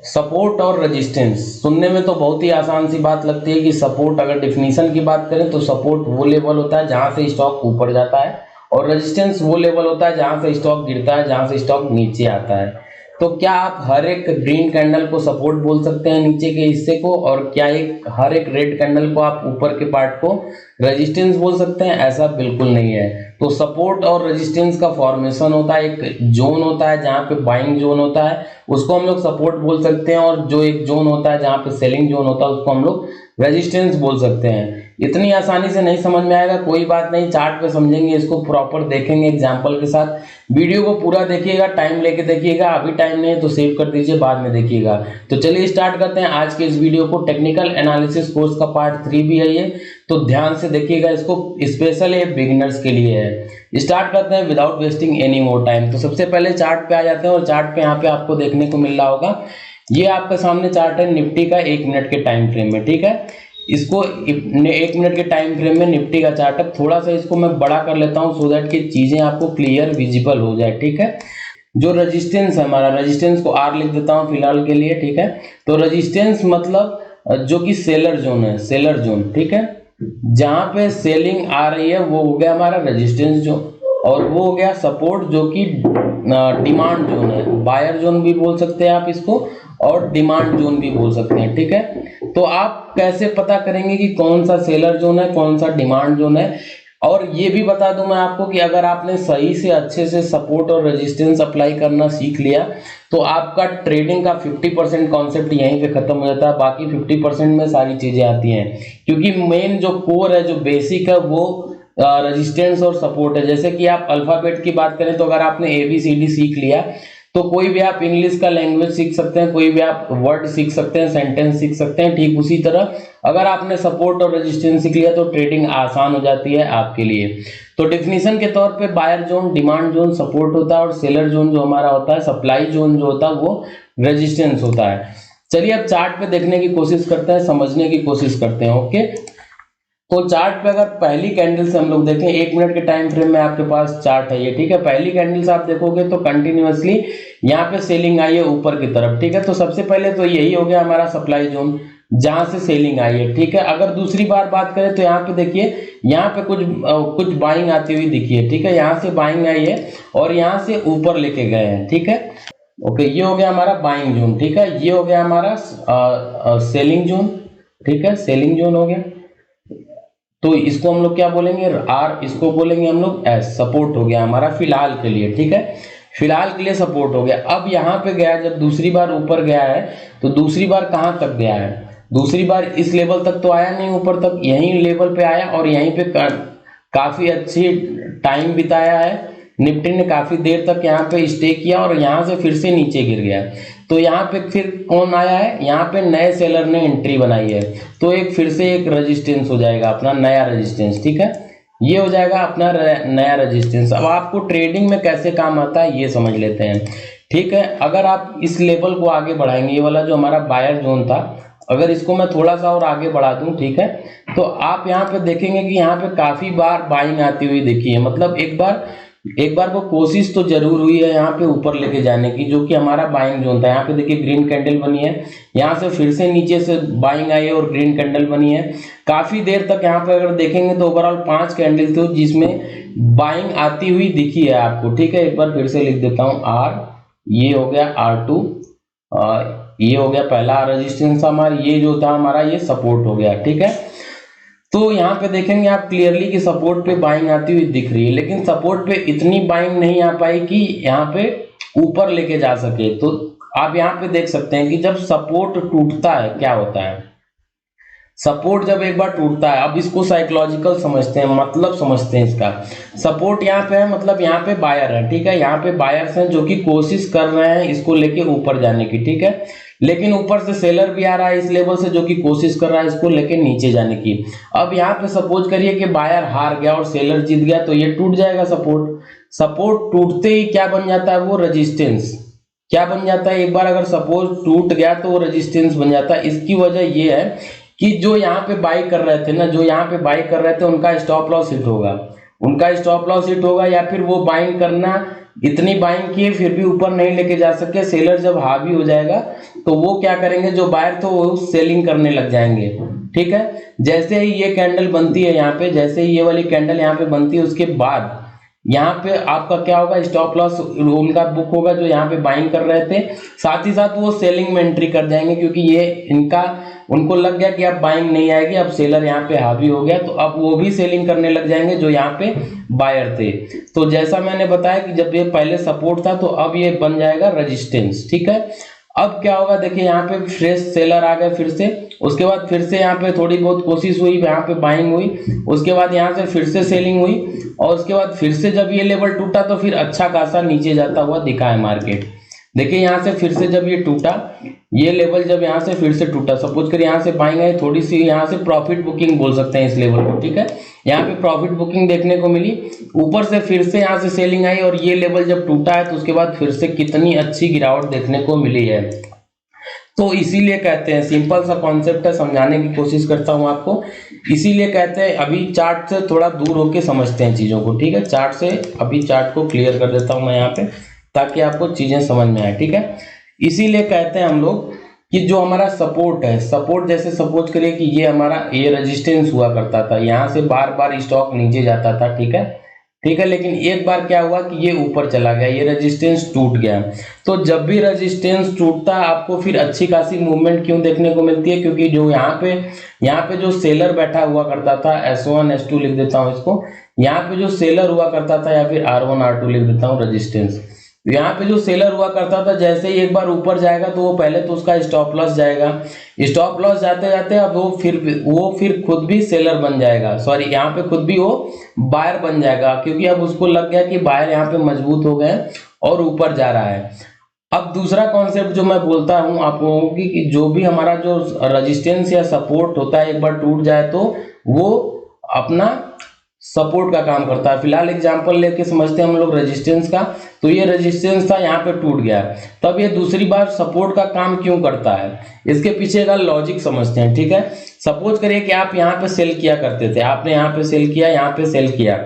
Support और resistance सुनने में तो बहुत ही आसान सी बात लगती है कि सपोर्ट, अगर डिफिनीशन की बात करें तो सपोर्ट वो लेवल होता है जहां से स्टॉक ऊपर जाता है, और रेजिस्टेंस वो लेवल होता है जहां से स्टॉक गिरता है, जहां से स्टॉक नीचे आता है। तो क्या आप हर एक ग्रीन कैंडल को सपोर्ट बोल सकते हैं नीचे के हिस्से को, और क्या हर एक रेड कैंडल को आप ऊपर के पार्ट को रेजिस्टेंस बोल सकते हैं? ऐसा बिल्कुल नहीं है। तो सपोर्ट और रेजिस्टेंस का फॉर्मेशन होता है, एक जोन होता है जहां पे बाइंग जोन होता है, उसको हम लोग सपोर्ट बोल सकते हैं, और जो एक जोन होता है जहां पे सेलिंग जोन होता है उसको हम लोग रेजिस्टेंस बोल सकते हैं। इतनी आसानी से नहीं समझ में आएगा, कोई बात नहीं, चार्ट पे समझेंगे, इसको प्रॉपर देखेंगे एग्जांपल के साथ। वीडियो को पूरा देखिएगा, टाइम लेके देखिएगा, अभी टाइम नहीं है तो सेव कर दीजिए, बाद में देखिएगा। तो चलिए स्टार्ट करते हैं आज के इस वीडियो को। टेक्निकल एनालिसिस कोर्स का पार्ट 3 भी है ये, तो ध्यान से देखिएगा, इसको स्पेशल ये बिगिनर्स के लिए है। स्टार्ट करते हैं without wasting any more time. तो सबसे पहले चार्ट पे आ जाते हैं, और चार्ट पे यहाँ पे आपको देखने को मिल रहा होगा, ये आपके सामने चार्ट है निफ्टी का 1 मिनट के टाइम फ्रेम में, ठीक है। इसको 1 मिनट के टाइम फ्रेम में निफ्टी का चार्ट है। थोड़ा सा इसको मैं बड़ा कर लेता हूं सो दैट कि चीजें आपको क्लियर विजिबल हो जाए, ठीक है। जो रेजिस्टेंस है हमारा, रेजिस्टेंस को आर लिख देता हूं फिलहाल के लिए, ठीक है। तो रेजिस्टेंस मतलब जो कि सेलर जोन है, सेलर जोन, ठीक है, जहां पे सेलिंग आ रही है वो हो गया हमारा रेजिस्टेंस जोन, और वो हो गया सपोर्ट जो कि डिमांड जोन है, बायर जोन भी बोल सकते हैं आप इसको, और डिमांड जोन भी बोल सकते हैं, ठीक है। तो आप कैसे पता करेंगे कि कौन सा सेलर जोन है, कौन सा डिमांड जोन है? और ये भी बता दूं मैं आपको कि अगर आपने सही से अच्छे से सपोर्ट और रेजिस्टेंस अप्लाई करना सीख लिया तो आपका ट्रेडिंग का 50% कॉन्सेप्ट यहीं पे खत्म हो जाता है, बाकी 50% में सारी चीजें आती हैं। क्योंकि मेन जो कोर है, जो बेसिक है, वो रेजिस्टेंस और सपोर्ट है। जैसे कि आप अल्फाबेट की बात करें तो अगर आपने ABCD सीख लिया तो कोई भी आप इंग्लिश का लैंग्वेज सीख सकते हैं, कोई भी आप वर्ड सीख सकते हैं, सेंटेंस सीख सकते हैं। ठीक उसी तरह अगर आपने सपोर्ट और रेजिस्टेंस सीख लिया तो ट्रेडिंग आसान हो जाती है आपके लिए। तो डेफिनेशन के तौर पे buyer zone, demand zone support होता है, और सेलर जोन जो हमारा होता है, सप्लाई जोन जो होता है, वो रेजिस्टेंस होता है। चलिए अब चार्ट पे देखने की कोशिश करते हैं, समझने की कोशिश करते हैं। ओके, तो चार्ट पे अगर पहली कैंडल से हम लोग देखें, 1 मिनट के टाइम फ्रेम में आपके पास चार्ट है ये, ठीक है। पहली कैंडल से आप देखोगे तो कंटिन्यूअसली यहाँ पे सेलिंग आई है ऊपर की तरफ, ठीक है। तो सबसे पहले तो यही हो गया हमारा सप्लाई जोन जहां से सेलिंग आई है, ठीक है। अगर दूसरी बार बात करें तो यहाँ पे देखिए, यहाँ पे कुछ बाइंग आती हुई दिखी है, ठीक है। यहाँ से बाइंग आई है और यहाँ से ऊपर लेके गए हैं, ठीक है। ओके, ये हो गया हमारा बाइंग जोन, ठीक है। ये हो गया हमारा सेलिंग जोन, ठीक है, सेलिंग जोन हो गया। तो इसको हम लोग क्या बोलेंगे, आर, इसको बोलेंगे हम लोग एस, सपोर्ट हो गया हमारा फिलहाल के लिए, ठीक है। फिलहाल के लिए सपोर्ट हो गया। अब यहाँ पे गया, जब दूसरी बार ऊपर गया है तो दूसरी बार कहां तक गया है? दूसरी बार इस लेवल तक तो आया नहीं, ऊपर तक यहीं लेवल पे आया, और यहीं पे काफी अच्छी टाइम बिताया है निफ्टी ने, काफी देर तक यहाँ पे स्टे किया, और यहाँ से फिर से नीचे गिर गया। तो यहाँ पे फिर कौन आया है? यहाँ पे नए सेलर ने एंट्री बनाई है, तो एक फिर से एक रेजिस्टेंस हो जाएगा अपना नया रेजिस्टेंस, ठीक है। ये हो जाएगा अपना नया रेजिस्टेंस। अब आपको ट्रेडिंग में कैसे काम आता है ये समझ लेते हैं, ठीक है। अगर आप इस लेवल को आगे बढ़ाएंगे, ये वाला जो हमारा बायर जोन था, अगर इसको मैं थोड़ा सा और आगे बढ़ा दूं, ठीक है, तो आप यहाँ पे देखेंगे कि यहाँ पे काफी बार बाइंग आती हुई देखी है। मतलब एक बार को कोशिश तो जरूर हुई है यहाँ पे ऊपर लेके जाने की, जो कि हमारा बाइंग जोन था। यहाँ पे देखिए ग्रीन कैंडल बनी है, यहाँ से फिर से नीचे से बाइंग आई है और ग्रीन कैंडल बनी है। काफी देर तक यहाँ पे अगर देखेंगे तो ओवरऑल 5 कैंडल थे जिसमें बाइंग आती हुई दिखी है आपको, ठीक है। एक बार फिर से लिख देता हूँ आर, ये हो गया R2, ये हो गया पहला रेजिस्टेंस हमारा, ये जो था हमारा ये सपोर्ट हो गया, ठीक है। तो यहाँ पे देखेंगे आप क्लियरली कि सपोर्ट पे बाइंग आती हुई दिख रही है, लेकिन सपोर्ट पे इतनी बाइंग नहीं आ पाई कि यहाँ पे ऊपर लेके जा सके। तो आप यहाँ पे देख सकते हैं कि जब सपोर्ट टूटता है क्या होता है। सपोर्ट जब एक बार टूटता है, अब इसको साइकोलॉजिकल समझते हैं, मतलब समझते हैं इसका। सपोर्ट यहाँ पे है, मतलब यहाँ पे बायर है, ठीक है। यहाँ पे बायर्स हैं जो कि कोशिश कर रहे हैं इसको लेके ऊपर जाने की, ठीक है। लेकिन ऊपर से सेलर भी आ रहा है इस लेवल से जो कि कोशिश कर रहा है इसको लेके नीचे जाने की। अब यहाँ पे सपोज करिए कि बायर हार गया और सेलर जीत गया, तो ये टूट जाएगा सपोर्ट। सपोर्ट टूटते ही क्या बन जाता है? वो रेजिस्टेंस। क्या बन जाता है? एक बार अगर सपोज टूट गया तो वो रेजिस्टेंस बन जाता है। इसकी वजह ये है कि जो यहाँ पे बाई कर रहे थे ना, जो यहाँ पे बाई कर रहे थे उनका स्टॉप लॉस हिट होगा, उनका स्टॉप लॉस हिट होगा, या फिर वो बाइंग करना इतनी बाइंग किए फिर भी ऊपर नहीं लेके जा सके, सेलर जब हावी हो जाएगा तो वो क्या करेंगे, जो बायर तो वो सेलिंग करने लग जाएंगे। ठीक है, जैसे ही ये कैंडल बनती है यहाँ पे, जैसे ही ये वाली कैंडल यहाँ पे बनती है, उसके बाद यहाँ पे आपका क्या होगा, स्टॉप लॉस उनका बुक होगा जो यहाँ पे बाइंग कर रहे थे, साथ ही साथ वो सेलिंग में एंट्री कर जाएंगे, क्योंकि ये इनका उनको लग गया कि अब बाइंग नहीं आएगी, अब सेलर यहाँ पे हावी हो गया, तो अब वो भी सेलिंग करने लग जाएंगे जो यहाँ पे बायर थे। तो जैसा मैंने बताया कि जब ये पहले सपोर्ट था तो अब ये बन जाएगा रेजिस्टेंस। ठीक है, अब क्या होगा, देखिए यहाँ पे फ्रेश सेलर आ गए फिर से, उसके बाद फिर से यहाँ पे थोड़ी बहुत कोशिश हुई, यहाँ पे बाइंग हुई, उसके बाद यहाँ से फिर से सेलिंग हुई, और उसके बाद फिर से जब ये लेवल टूटा तो फिर अच्छा खासा नीचे जाता हुआ दिखा है मार्केट। देखिए यहाँ से फिर से जब ये टूटा, ये लेवल जब यहाँ से फिर से टूटा, सपोज कर यहाँ से बाइंग आई, थोड़ी सी यहाँ से प्रॉफिट बुकिंग बोल सकते हैं इस लेवल को। ठीक है, यहाँ पे प्रॉफिट बुकिंग देखने को मिली, ऊपर से फिर से यहाँ से सेलिंग आई, और ये लेवल जब टूटा है तो उसके बाद फिर से कितनी अच्छी गिरावट देखने को मिली है। तो इसीलिए कहते हैं, सिंपल सा कॉन्सेप्ट है, समझाने की कोशिश करता हूं आपको, इसीलिए कहते हैं अभी चार्ट से थोड़ा दूर होके समझते हैं चीजों को। ठीक है, चार्ट से अभी चार्ट को क्लियर कर देता हूं मैं यहाँ पे, ताकि आपको चीजें समझ में आए। ठीक है, इसीलिए कहते हैं हम लोग कि जो हमारा सपोर्ट है, सपोर्ट जैसे सपोज करिए कि ये हमारा ये रेजिस्टेंस हुआ करता था, यहाँ से बार बार स्टॉक नीचे जाता था। ठीक है, ठीक है, लेकिन एक बार क्या हुआ कि ये ऊपर चला गया, ये रेजिस्टेंस टूट गया। तो जब भी रेजिस्टेंस टूटता है आपको फिर अच्छी खासी मूवमेंट क्यों देखने को मिलती है, क्योंकि जो यहाँ पे जो सेलर बैठा हुआ करता था, S1 S2 लिख देता हूँ इसको, यहाँ पे जो सेलर हुआ करता था, या फिर R1 R2 लिख देता हूँ रेजिस्टेंस, यहाँ पे जो सेलर हुआ करता था, जैसे ही एक बार ऊपर जाएगा तो वो पहले तो उसका स्टॉप लॉस जाएगा, स्टॉप लॉस जाते जाते अब वो फिर खुद भी सेलर बन जाएगा, सॉरी यहाँ पे खुद भी वो बायर बन जाएगा, क्योंकि अब उसको लग गया कि बायर यहाँ पे मजबूत हो गए और ऊपर जा रहा है। अब दूसरा कॉन्सेप्ट जो मैं बोलता हूँ आप लोगों को कि जो भी हमारा जो रेजिस्टेंस या सपोर्ट होता है, एक बार टूट जाए तो वो अपना सपोर्ट का काम करता है। फिलहाल एग्जांपल लेके समझते हैं हम लोग रेजिस्टेंस का, तो ये रेजिस्टेंस था, यहाँ पे टूट गया, तब ये दूसरी बार सपोर्ट का काम क्यों करता है, इसके पीछे का लॉजिक समझते हैं। ठीक है, सपोज करिए कि आप यहाँ पे सेल किया करते थे, आपने यहाँ पे सेल किया, यहाँ पे सेल किया,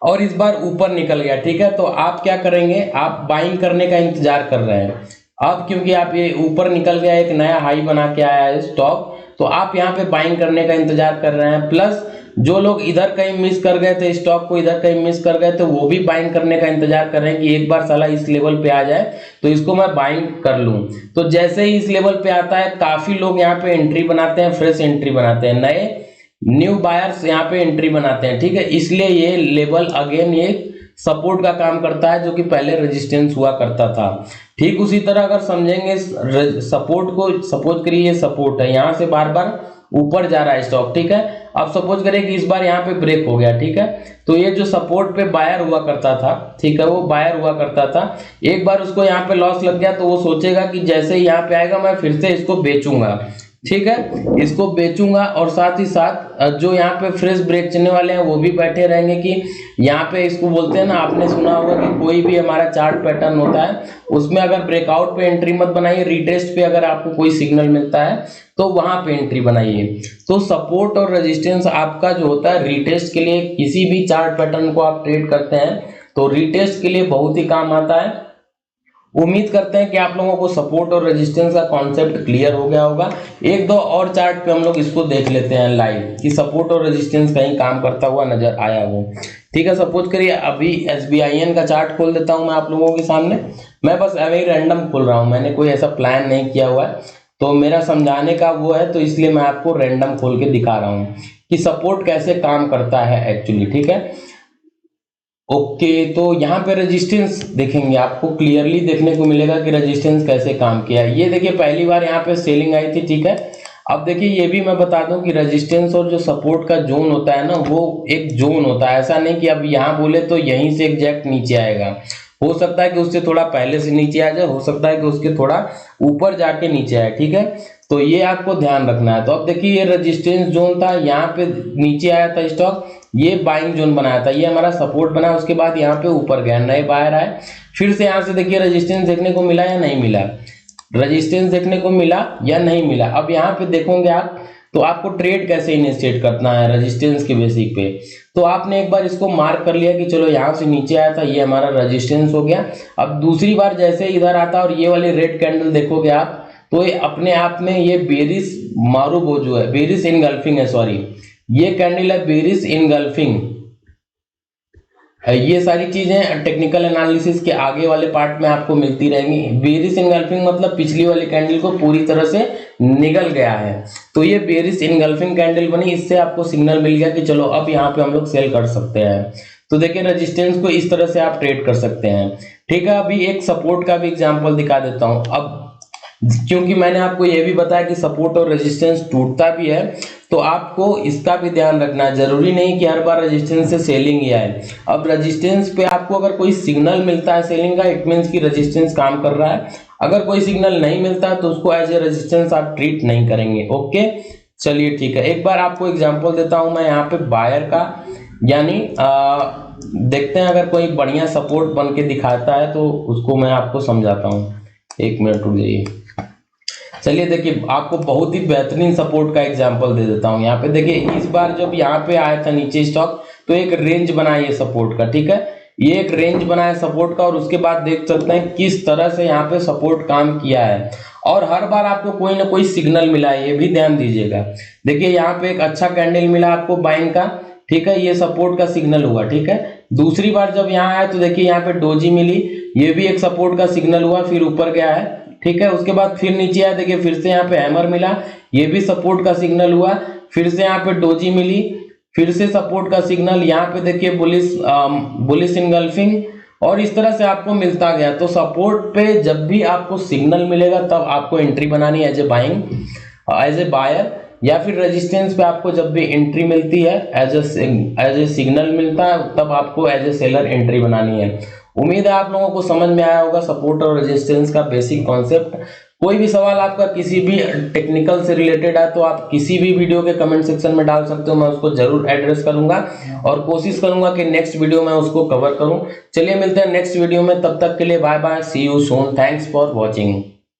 और इस बार ऊपर निकल गया। ठीक है, तो आप क्या करेंगे, आप बाइंग करने का इंतजार कर रहे हैं। अब क्योंकि आप ये ऊपर निकल गया, एक नया हाई बना के आया है स्टॉक, तो आप यहाँ पे बाइंग करने का इंतजार कर रहे हैं। प्लस जो लोग इधर कहीं मिस कर गए थे, स्टॉक को इधर कहीं मिस कर गए थे, वो भी बाइंग करने का इंतजार कर रहे हैं कि एक बार साला इस लेवल पे आ जाए तो इसको मैं बाइंग कर लूं। तो जैसे ही इस लेवल पे आता है, काफी लोग यहाँ पे एंट्री बनाते हैं, फ्रेश एंट्री बनाते हैं, नए न्यू बायर्स यहाँ पे एंट्री बनाते हैं। ठीक है, इसलिए ये लेवल अगेन ये सपोर्ट का काम करता है, जो कि पहले रेजिस्टेंस हुआ करता था। ठीक उसी तरह अगर समझेंगे सपोर्ट को, सपोज करिए ये सपोर्ट है, यहाँ से बार बार ऊपर जा रहा है स्टॉक। ठीक है, अब सपोज करें कि इस बार यहाँ पे ब्रेक हो गया। ठीक है, तो ये जो सपोर्ट पे बायर हुआ करता था, ठीक है, वो बायर हुआ करता था, एक बार उसको यहाँ पे लॉस लग गया तो वो सोचेगा कि जैसे ही यहाँ पे आएगा मैं फिर से इसको बेचूंगा। ठीक है, इसको बेचूंगा, और साथ ही साथ जो यहाँ पे फ्रेश बेचने वाले हैं वो भी बैठे रहेंगे कि यहाँ पे, इसको बोलते हैं ना, आपने सुना होगा कि कोई भी हमारा चार्ट पैटर्न होता है उसमें अगर ब्रेकआउट पे एंट्री मत बनाइए, रिटेस्ट पे अगर आपको कोई सिग्नल मिलता है तो वहां पे एंट्री बनाइए। तो सपोर्ट और रेजिस्टेंस आपका जो होता है रिटेस्ट के लिए, किसी भी चार्ट पैटर्न को आप ट्रेड करते हैं तो रिटेस्ट के लिए बहुत ही काम आता है। उम्मीद करते हैं कि आप लोगों को सपोर्ट और रेजिस्टेंस का कॉन्सेप्ट क्लियर हो गया होगा। एक दो और चार्ट पे हम लोग इसको देख लेते हैं लाइव, कि सपोर्ट और रेजिस्टेंस कहीं काम करता हुआ नजर आया हो। ठीक है, सपोज करिए अभी SBIN का चार्ट खोल देता हूं मैं आप लोगों के सामने, मैं बस अभी रैंडम खोल रहा हूं, मैंने कोई ऐसा प्लान नहीं किया हुआ है, तो मेरा समझाने का वो है, तो इसलिए मैं आपको रैंडम खोल के दिखा रहा हूं कि सपोर्ट कैसे काम करता है एक्चुअली। ठीक है, ओके, तो यहाँ पे रेजिस्टेंस देखेंगे, आपको क्लियरली देखने को मिलेगा कि रेजिस्टेंस कैसे काम किया है। ये देखिए पहली बार यहाँ पे सेलिंग आई थी। ठीक है, अब देखिए ये भी मैं बता दूं कि रेजिस्टेंस और जो सपोर्ट का जोन होता है ना, वो एक जोन होता है, ऐसा नहीं कि अब यहाँ बोले तो यहीं से एग्जैक्ट नीचे आएगा, हो सकता है कि उससे थोड़ा पहले से नीचे आ जाए, हो सकता है कि उसके थोड़ा ऊपर जाके नीचे आए। ठीक है, तो ये आपको ध्यान रखना है। तो अब देखिए ये रेजिस्टेंस जोन था, यहाँ पे नीचे आया था स्टॉक, ये बाइंग जोन बनाया था, ये हमारा सपोर्ट बना, उसके बाद यहाँ पे ऊपर गया, नए बायर आए, फिर से यहाँ से देखिए रेजिस्टेंस देखने को मिला या नहीं मिला, रेजिस्टेंस देखने को मिला या नहीं मिला। अब यहाँ पे देखोगे आप तो आपको ट्रेड कैसे इनिशिएट करना है रेजिस्टेंस के बेसिक पे। तो आपने एक बार इसको मार्क कर लिया कि चलो यहाँ से नीचे आया था, ये हमारा रेजिस्टेंस हो गया। अब दूसरी बार जैसे इधर आता और ये वाली रेड कैंडल देखोगे आप, तो ये अपने आप में ये बेरिश मारुबोजू है, बेरिश इनगल्फिंग है, सॉरी ये कैंडल है बेरिश इनगल्फिंग। ये सारी चीजें टेक्निकल एनालिसिस के आगे वाले पार्ट में आपको मिलती रहेंगी। बेरिश इनगल्फिंग मतलब पिछली वाली कैंडल को पूरी तरह से निगल गया है, तो ये बेरिश इनगल्फिंग कैंडल बनी, इससे आपको सिग्नल मिल गया कि चलो अब यहाँ पे हम लोग सेल कर सकते हैं। तो देखिए रेजिस्टेंस को इस तरह से आप ट्रेड कर सकते हैं। ठीक है, अभी एक सपोर्ट का भी एग्जाम्पल दिखा देता हूँ। अब क्योंकि मैंने आपको ये भी बताया कि सपोर्ट और रेजिस्टेंस टूटता भी है, तो आपको इसका भी ध्यान रखना है। जरूरी नहीं कि हर बार रेजिस्टेंस से सेलिंग ही आए। अब रेजिस्टेंस पे आपको अगर कोई सिग्नल मिलता है सेलिंग का, इट मीन्स कि रेजिस्टेंस काम कर रहा है। अगर कोई सिग्नल नहीं मिलता है तो उसको एज ए रेजिस्टेंस आप ट्रीट नहीं करेंगे। ओके, चलिए ठीक है, एक बार आपको एग्जाम्पल देता हूं मैं यहाँ पे बायर का, यानी देखते हैं अगर कोई बढ़िया सपोर्ट बन के दिखाता है तो उसको मैं आपको समझाता हूँ। एक मिनट रुक जाइए। चलिए देखिए, आपको बहुत ही बेहतरीन सपोर्ट का एग्जांपल दे देता हूं। यहाँ पे देखिए, इस बार जब यहाँ पे आया था नीचे स्टॉक, तो एक रेंज बनाया ये सपोर्ट का। ठीक है, ये एक रेंज बनाया सपोर्ट का, और उसके बाद देख सकते हैं किस तरह से यहाँ पे सपोर्ट काम किया है, और हर बार आपको कोई ना कोई सिग्नल मिला है, ये भी ध्यान दीजिएगा। देखिए यहाँ पे एक अच्छा कैंडल मिला आपको बाइंग का, ठीक है, ये सपोर्ट का सिग्नल हुआ। ठीक है, दूसरी बार जब यहाँ आया तो देखिए यहाँ पे डोजी मिली, ये भी एक सपोर्ट का सिग्नल हुआ, फिर ऊपर गया है। ठीक है, उसके बाद फिर नीचे आया, देखिए फिर से यहाँ पे हैमर मिला, ये भी सपोर्ट का सिग्नल हुआ, फिर से यहाँ पे डोजी मिली, फिर से सपोर्ट का सिग्नल, यहाँ पे देखिए बुलिश इनगल्फिंग, और इस तरह से आपको मिलता गया। तो सपोर्ट पे जब भी आपको सिग्नल मिलेगा तब आपको एंट्री बनानी as a buying, as a buyer, या फिर रेजिस्टेंस पे आपको जब भी एंट्री मिलती है एज ए सिग्नल मिलता है तब आपको एज ए सेलर एंट्री बनानी है। उम्मीद है आप लोगों को समझ में आया होगा सपोर्ट और रेजिस्टेंस का बेसिक कॉन्सेप्ट। कोई भी सवाल आपका किसी भी टेक्निकल से रिलेटेड है तो आप किसी भी वीडियो के कमेंट सेक्शन में डाल सकते हो, मैं उसको जरूर एड्रेस करूंगा और कोशिश करूंगा कि नेक्स्ट वीडियो में उसको कवर करूं। चलिए मिलते हैं नेक्स्ट वीडियो में, तब तक के लिए bye bye, see you soon, thanks for watching.